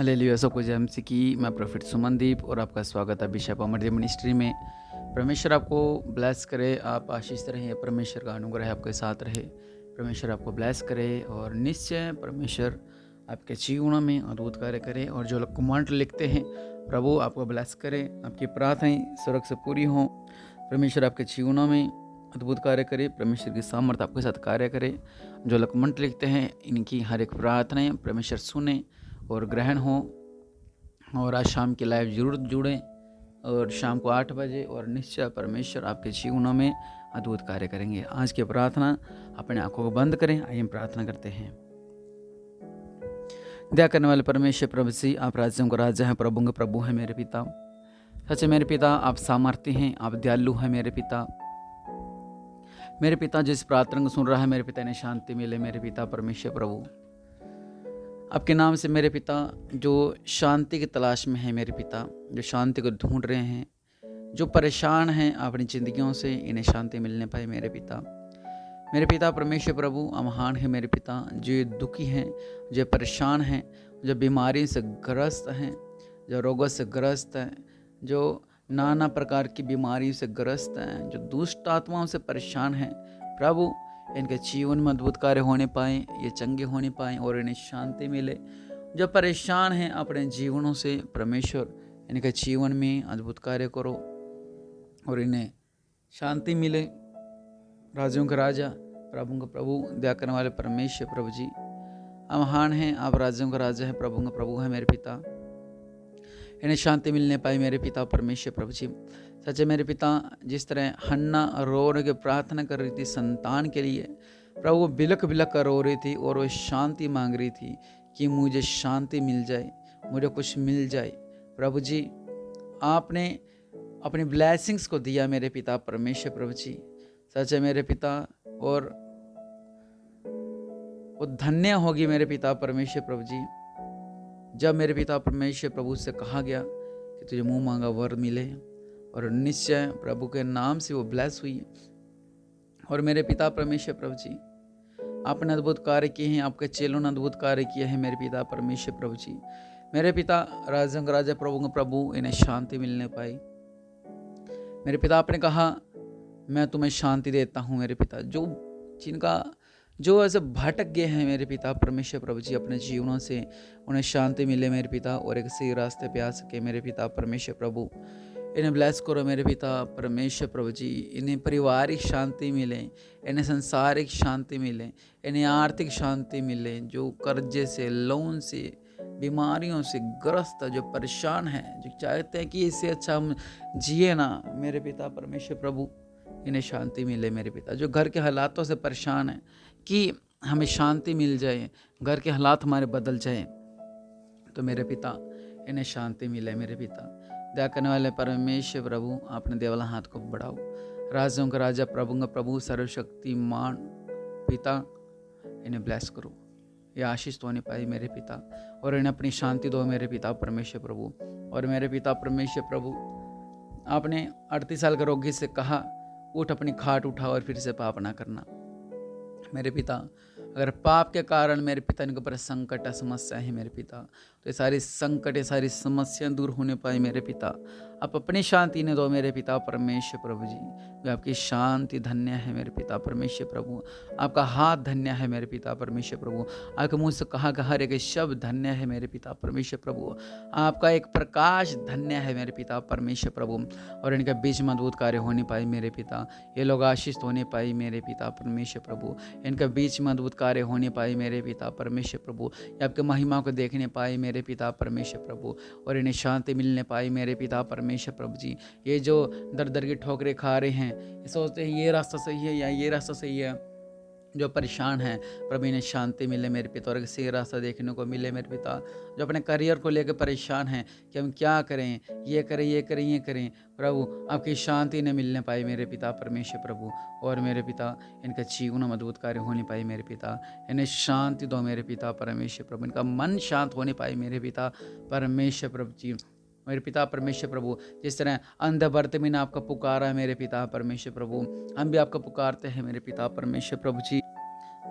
Hallelujah. सबको जय मसीह की। मैं प्रोफेट सुमनदीप और आपका स्वागत है बिशप अमरदीप मिनिस्ट्री में। परमेश्वर आपको ब्लेस करे, आप आशीष रहें, परमेश्वर का अनुग्रह आपके साथ रहे, परमेश्वर आपको ब्लेस करे और निश्चय परमेश्वर आपके जीवन में अद्भुत कार्य करे। और जो लोग कमेंट लिखते हैं, प्रभु आपको ब्लेस करे, आपकी प्रार्थनाएं स्वर्ग से पूरी हों, परमेश्वर आपके जीवनों में अद्भुत कार्य करे, परमेश्वर की सामर्थ्य आपके साथ कार्य करे। जो लोग कमेंट लिखते हैं, इनकी हर एक प्रार्थनाएं परमेश्वर सुने और ग्रहण हो। और आज शाम की लाइव जरूर जुड़ें और शाम को 8 बजे, और निश्चय परमेश्वर आपके जीवनों में अद्भुत कार्य करेंगे। आज की प्रार्थना, अपने आंखों को बंद करें, आइए हम प्रार्थना करते हैं। दया करने वाले परमेश्वर प्रभु जी, आप राज्यों का राजा हैं, प्रभु के प्रभु हैं मेरे पिता। सच मेरे पिता, आप सामर्थ्य हैं, आप दयालु हैं मेरे पिता। मेरे पिता जिस प्रार्थना को सुन रहा है, मेरे पिता ने शांति मिले मेरे पिता परमेश्वर प्रभु। आपके नाम से मेरे पिता, जो शांति की तलाश में है मेरे पिता, जो शांति को ढूंढ रहे हैं, जो परेशान हैं अपनी ज़िंदगियों से, इन्हें शांति मिलने पाए मेरे पिता। मेरे पिता परमेश्वर प्रभु, महान है मेरे पिता, जो दुखी हैं, जो परेशान हैं, जो बीमारी से ग्रस्त हैं, जो रोगों से ग्रस्त हैं, जो नाना प्रकार की बीमारी से ग्रस्त हैं, जो दुष्ट आत्माओं से परेशान हैं, प्रभु इनके जीवन में अद्भुत कार्य होने पाए, ये चंगे होने पाए और इन्हें शांति मिले। जो परेशान हैं अपने जीवनों से, परमेश्वर इनके जीवन में अद्भुत कार्य करो और इन्हें शांति मिले। राजों का राजा, प्रभु का प्रभु, दया करने वाले परमेश्वर प्रभु जी, आप महान हैं, आप राजों का राजा है, प्रभु का प्रभु है मेरे पिता। इन्हें शांति मिलने पाए मेरे पिता परमेश्वर प्रभु जी। सच है मेरे पिता, जिस तरह हन्ना रो के प्रार्थना कर रही थी संतान के लिए, प्रभु वो बिलक बिलक कर रो रही थी और वो शांति मांग रही थी कि मुझे शांति मिल जाए, मुझे कुछ मिल जाए। प्रभु जी, आपने अपनी ब्लेसिंग्स को दिया मेरे पिता परमेश्वर प्रभु जी। सच है मेरे पिता, और वो धन्य होगी मेरे पिता परमेश्वर प्रभु जी, जब मेरे पिता परमेश्वर प्रभु से कहा गया कि तुझे मुंह मांगा वर मिले, और निश्चय प्रभु के नाम से वो ब्लेस हुई। और मेरे पिता परमेश्वर प्रभु जी, आपने अद्भुत कार्य किए हैं, आपके चेलों ने अद्भुत कार्य किए हैं मेरे पिता परमेश्वर प्रभु जी। मेरे पिता राजा राजा प्रभु प्रभु, इन्हें शांति मिलने पाई मेरे पिता। आपने कहा मैं तुम्हें शांति देता हूँ मेरे पिता। जो ऐसे भटक गए हैं मेरे पिता परमेश्वर प्रभु जी अपने जीवनों से, उन्हें शांति मिले मेरे पिता और एक सही रास्ते पे आ सके मेरे पिता परमेश्वर प्रभु। इन्हें ब्लेस करो मेरे पिता परमेश्वर प्रभु जी। इन्हें पारिवारिक शांति मिले, इन्हें सांसारिक शांति मिले, इन्हें आर्थिक शांति मिले। जो कर्जे से, लोन से, बीमारियों से ग्रस्त, जो परेशान हैं, जो चाहते हैं कि इससे अच्छा हम जिए ना, मेरे पिता परमेश्वर प्रभु इन्हें शांति मिले मेरे पिता। जो घर के हालातों से परेशान हैं कि हमें शांति मिल जाए, घर के हालात हमारे बदल जाए, तो मेरे पिता इन्हें शांति मिले मेरे पिता। दया करने वाले परमेश्वर प्रभु, आपने देवला हाथ को बढ़ाओ। राजों का राजा, प्रभु का प्रभु, सर्वशक्तिमान पिता, इन्हें ब्लेस करो, ये आशीष तो होने पाई मेरे पिता, और इन्हें अपनी शांति दो मेरे पिता परमेश्वर प्रभु। और मेरे पिता परमेश्वर प्रभु, आपने 38 साल के रोगी से कहा उठ, अपनी खाट उठा और फिर से पाप ना करना मेरे पिता। अगर पाप के कारण मेरे पिता इनके ऊपर संकट समस्या है मेरे पिता, तो ये सारी संकट, ये सारी समस्याएं दूर होने पाए मेरे पिता। आप अपनी शांति ने दो मेरे पिता परमेश्वर प्रभु जी। वे आपकी शांति धन्य है मेरे पिता परमेश्वर प्रभु, आपका हाथ धन्य है मेरे पिता परमेश्वर प्रभु, आपके मुँह से कहा हर एक शब्द धन्य है मेरे पिता परमेश्वर प्रभु, आपका एक प्रकाश धन्य है मेरे पिता परमेश्वर प्रभु। और इनके बीच में अद्भुत कार्य होने पाए मेरे पिता, ये लोग आशीष होने पाए मेरे पिता परमेश्वर प्रभु, इनके बीच में अद्भुत कार्य होने पाए मेरे पिता परमेश्वर प्रभु, ये आपके महिमा को देखने पाए मेरे पिता परमेश्वर प्रभु, और इन्हें शांति मिलने पाई मेरे पिता परमेश्वर प्रभु जी। ये जो दर दर की ठोकरें खा रहे हैं, ये सोचते हैं ये रास्ता सही है या ये रास्ता सही है, जो परेशान हैं प्रभु इन्हें शांति मिले मेरे पिता, और एक सही रास्ता देखने को मिले मेरे पिता। जो अपने करियर को लेकर परेशान हैं कि हम क्या करें, ये करें ये करें ये करें, प्रभु आपकी शांति ने मिलने पाई मेरे पिता परमेश्वर प्रभु। और मेरे पिता इनका जीवन में अद्भुत कार्य होने पाई मेरे पिता, इन्हें शांति दो मेरे पिता परमेश्वर प्रभु, इनका मन शांत होने पाई मेरे पिता परमेश्वर प्रभु जी। मेरे पिता परमेश्वर प्रभु, जिस तरह अंध बर्तमी ने आपका पुकारा है मेरे पिता परमेश्वर प्रभु, हम भी आपका पुकारते हैं मेरे पिता परमेश्वर प्रभु जी।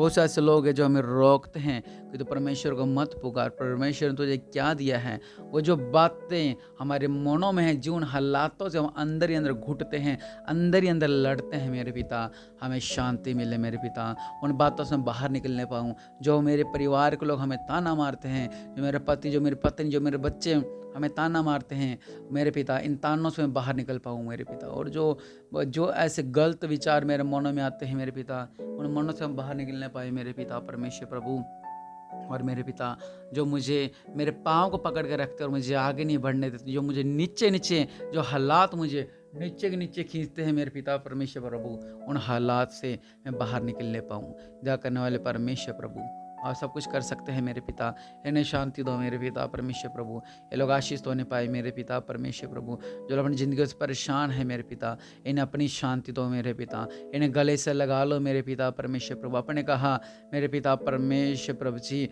बहुत से ऐसे लोग हैं जो हमें रोकते हैं कि तो परमेश्वर को मत पुकार, परमेश्वर ने तुझे क्या दिया है। वो जो बातें हमारे मनों में हैं, जो उन हालातों से हम अंदर ही अंदर घुटते हैं, अंदर ही अंदर लड़ते हैं मेरे पिता, हमें शांति मिले मेरे पिता, उन बातों से मैं बाहर निकलने पाऊँ। जो मेरे परिवार के लोग हमें ताना मारते हैं, जो मेरे पति, जो मेरी पत्नी, जो मेरे बच्चे हमें ताना मारते हैं मेरे पिता, इन तानों से मैं बाहर निकल पाऊँ मेरे पिता। और जो ऐसे गलत विचार मेरे मनों में आते हैं मेरे पिता, उन मनों से हम बाहर निकलने पाए मेरे पिता परमेश्वर प्रभु। और मेरे पिता, जो मुझे मेरे पाँव को पकड़ के रखते और मुझे आगे नहीं बढ़ने देते, जो मुझे नीचे नीचे, जो हालात मुझे नीचे के नीचे खींचते हैं मेरे पिता परमेश्वर प्रभु, उन हालात से मैं बाहर निकलने पाऊँ। दया करने वाले परमेश्वर प्रभु, आप सब कुछ कर सकते हैं मेरे पिता। इन्हें शांति दो मेरे पिता परमेश्वर प्रभु। ये लोग आशीष तो नहीं पाए मेरे पिता परमेश्वर प्रभु। जो लोग अपनी ज़िंदगी से परेशान है मेरे पिता, इन्हें अपनी शांति दो मेरे पिता। इन्हें गले से लगा लो मेरे पिता परमेश्वर प्रभु। आपने कहा मेरे पिता परमेश्वर प्रभु जी,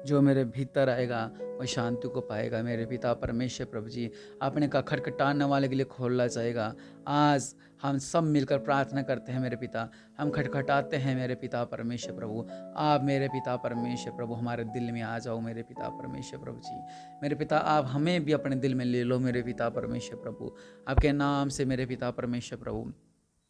जो मेरे भीतर आएगा वो शांति को पाएगा मेरे पिता परमेश्वर प्रभु जी। आपने कहा खटखटाने वाले के लिए खोला जाएगा। आज हम सब मिलकर प्रार्थना करते हैं मेरे पिता, हम खटखटाते हैं मेरे पिता परमेश्वर प्रभु। आप मेरे पिता परमेश्वर प्रभु हमारे दिल में आ जाओ मेरे पिता परमेश्वर प्रभु जी। मेरे पिता, आप हमें भी अपने दिल में ले लो मेरे पिता परमेश्वर प्रभु। आपके नाम से मेरे पिता परमेश्वर प्रभु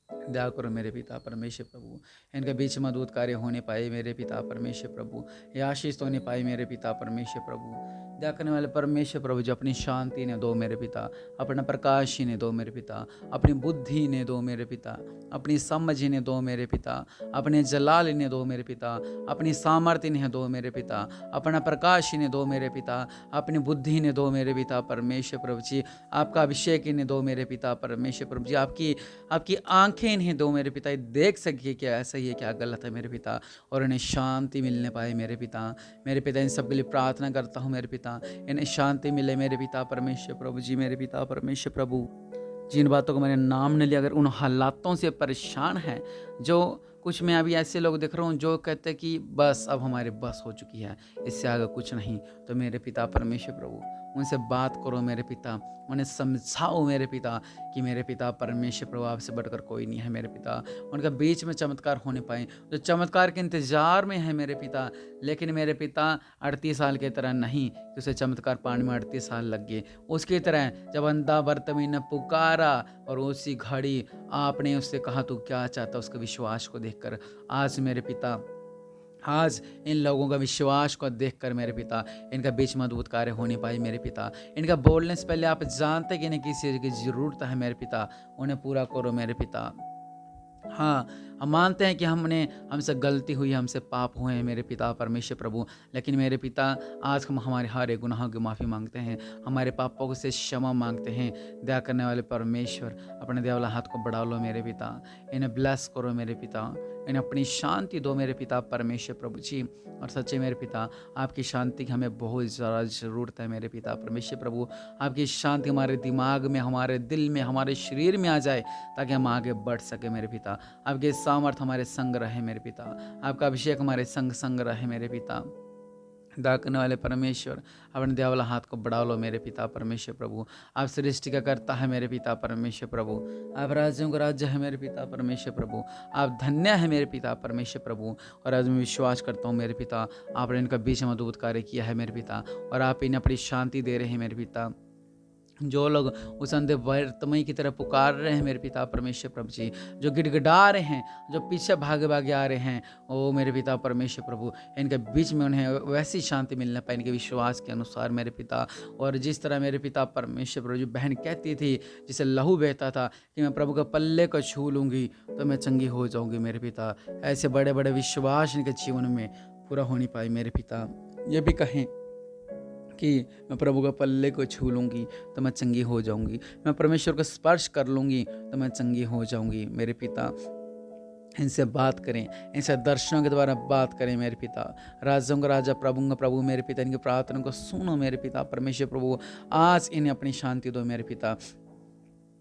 दया करो मेरे पिता परमेश्वर प्रभु। इनके बीच में अद्भुत कार्य होने पाए मेरे पिता परमेश्वर प्रभु। ये आशीष होने पाए मेरे पिता परमेश्वर प्रभु। दया करने वाले परमेश्वर प्रभु, जो अपनी शांति ने दो मेरे पिता, अपना प्रकाश ही ने दो मेरे पिता, अपनी बुद्धि ने दो मेरे पिता, अपनी समझ ने दो मेरे पिता, अपने जलाल ने दो मेरे पिता, अपनी सामर्थ्य ने दो मेरे पिता, अपना प्रकाश ने दो मेरे पिता, अपनी बुद्धि ने दो मेरे पिता परमेश्वर प्रभु जी। आपका अभिषेक ने दो मेरे पिता परमेश्वर प्रभु जी। आपकी आंखें इन्हें दो मेरे पिता, देख सकिए क्या ऐसा ही है क्या गलत है मेरे पिता, और इन्हें शांति मिलने पाए मेरे पिता। मेरे पिता, इन सब के लिए प्रार्थना करता हूँ मेरे पिता, इन्हें शांति मिले मेरे पिता परमेश्वर प्रभु जी। मेरे पिता परमेश्वर प्रभु, जिन बातों को मैंने नाम नहीं लिया, अगर उन हालातों से परेशान हैं, जो कुछ मैं अभी ऐसे लोग देख रहा हूँ जो कहते हैं कि बस अब हमारी बस हो चुकी है, इससे आगे कुछ नहीं, तो मेरे पिता परमेश्वर प्रभु उनसे बात करो मेरे पिता, उन्हें समझाओ मेरे पिता कि मेरे पिता परमेश्वर प्रभु आपसे बढ़कर कोई नहीं है मेरे पिता। उनके बीच में चमत्कार होने पाए, जो चमत्कार के इंतजार में है मेरे पिता। लेकिन मेरे पिता 38 साल की तरह नहीं कि उसे चमत्कार पाने में 38 साल लग गए, उसकी तरह जब अंधा बर्तमी ने पुकारा और उसी घड़ी आपने उससे कहा तू क्या चाहता, उसके विश्वास को देखकर आज मेरे पिता, आज इन लोगों का विश्वास को देखकर मेरे पिता, इनका बीच में अद्भुत कार्य होने पाए मेरे पिता। इनका बोलने से पहले आप जानते कि इन्हें किस चीज़ की ज़रूरत है मेरे पिता, उन्हें पूरा करो मेरे पिता। हाँ, हम मानते हैं कि हमसे गलती हुई, हमसे पाप हुए हैं मेरे पिता परमेश्वर प्रभु, लेकिन मेरे पिता आज हम हमारे हर एक गुनाह की माफ़ी मांगते हैं, हमारे पापों से क्षमा मांगते हैं। दया करने वाले परमेश्वर, अपने दया वाला हाथ को बढ़ा लो मेरे पिता, इन्हें ब्लेस करो मेरे पिता, इन्हें अपनी शांति दो मेरे पिता परमेश्वर प्रभु जी। और सच्चे मेरे पिता, आपकी शांति की हमें बहुत ज़्यादा ज़रूरत है मेरे पिता परमेश्वर प्रभु। आपकी शांति हमारे दिमाग में, हमारे दिल में, हमारे शरीर में आ जाए, ताकि हम आगे बढ़ सके मेरे पिता। आपके सामर्थ हमारे संग रहे मेरे पिता, आपका अभिषेक हमारे संग संग रहे मेरे पिता। दया करने वाले परमेश्वर, अपने दया वाला हाथ को बढ़ा लो मेरे पिता परमेश्वर प्रभु। आप सृष्टि का करता है मेरे पिता परमेश्वर प्रभु, आप राज्यों का राज्य है मेरे पिता परमेश्वर प्रभु, आप धन्य है मेरे पिता परमेश्वर प्रभु। और आज मैं विश्वास करता हूँ मेरे पिता, आपने इनका बीच में अद्भुत कार्य किया है मेरे पिता, और आप इन्हें अपनी शांति दे रहे हैं मेरे पिता। जो लोग उस अंधे वर्तमय की तरह पुकार रहे हैं मेरे पिता परमेश्वर प्रभु जी, जो गिड़गिड़ा रहे हैं, जो पीछे भागे भागे आ रहे हैं, ओ मेरे पिता परमेश्वर प्रभु, इनके बीच में उन्हें वैसी शांति मिलना पाए इनके विश्वास के अनुसार मेरे पिता। और जिस तरह मेरे पिता परमेश्वर प्रभु, जो बहन कहती थी जिसे लहू बहता था कि मैं प्रभु के पल्ले को छू लूँगी तो मैं चंगी हो जाऊँगी मेरे पिता, ऐसे बड़े बड़े विश्वास इनके जीवन में पूरा होने पाए मेरे पिता। ये भी कहें कि मैं प्रभु के पल्ले को छू लूँगी तो मैं चंगी हो जाऊँगी, मैं परमेश्वर को स्पर्श कर लूँगी तो मैं चंगी हो जाऊँगी मेरे पिता। इनसे बात करें, इनसे दर्शनों के द्वारा बात करें मेरे पिता। राजाओं का राजा, प्रभु का प्रभु मेरे पिता, इनकी प्रार्थना को सुनो मेरे पिता परमेश्वर प्रभु। आज इन्हें अपनी शांति दो मेरे पिता।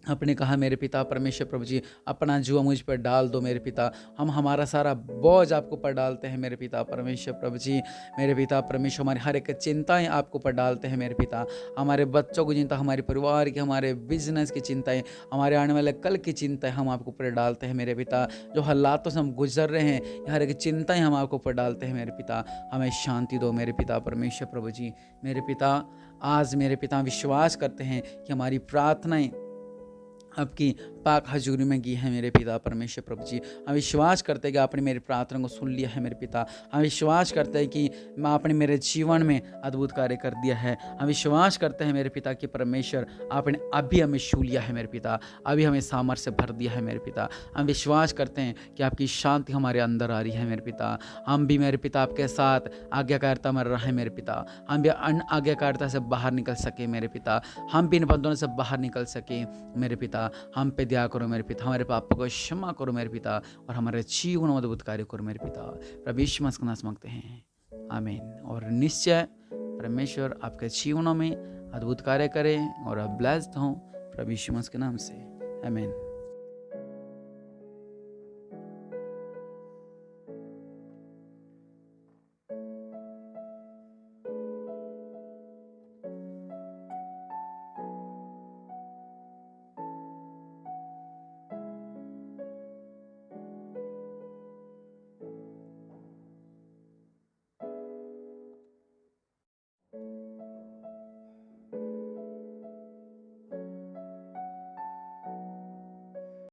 आपने कहा मेरे पिता परमेश्वर प्रभु जी, अपना जुआ मुझ पर डाल दो मेरे पिता। हम हमारा सारा बोझ आपको पर डालते हैं मेरे पिता परमेश्वर प्रभु जी। मेरे पिता परमेश्वर, हमारी हर एक चिंताएं आपको पर डालते हैं मेरे पिता। हमारे बच्चों की चिंता, हमारे परिवार की, हमारे बिजनेस की चिंताएं, हमारे आने वाले कल की चिंताएं हम आपको पर डालते हैं मेरे पिता। जो हालातों से हम गुजर रहे हैं, ये हर एक चिंताएं हम आपको पर डालते हैं मेरे पिता। हमें शांति दो मेरे पिता परमेश्वर प्रभु जी। मेरे पिता, आज मेरे पिता विश्वास करते हैं कि हमारी प्रार्थनाएं आपकी पाक हजूरी में की है मेरे पिता परमेश्वर प्रभु जी। हम विश्वास करते हैं कि आपने मेरी प्रार्थना को सुन लिया है मेरे पिता। हम विश्वास करते हैं कि आपने मेरे जीवन में अद्भुत कार्य कर दिया है। हम विश्वास करते हैं मेरे पिता कि परमेश्वर आपने अभी हमें छू लिया है मेरे पिता, अभी हमें सामर्थ्य से भर दिया है मेरे पिता। हम विश्वास करते हैं कि आपकी शांति हमारे अंदर आ रही है मेरे पिता। हम भी मेरे पिता आपके साथ आज्ञाकारिता में रहे मेरे पिता। हम भी अन आज्ञाकारिता से बाहर निकल सके मेरे पिता। हम भी इन बंधनों से बाहर निकल सके मेरे पिता। हम पे दया करो मेरे पिता, हमारे पापों को क्षमा करो मेरे पिता, और हमारे जीवन में अद्भुत कार्य करो मेरे पिता। प्रभु यीशु मसीह के नाम से मांगते हैं, आमीन। और निश्चय परमेश्वर आपके जीवनों में अद्भुत कार्य करें और आप ब्लेस्ड हों प्रभु यीशु मसीह के नाम से, आमीन।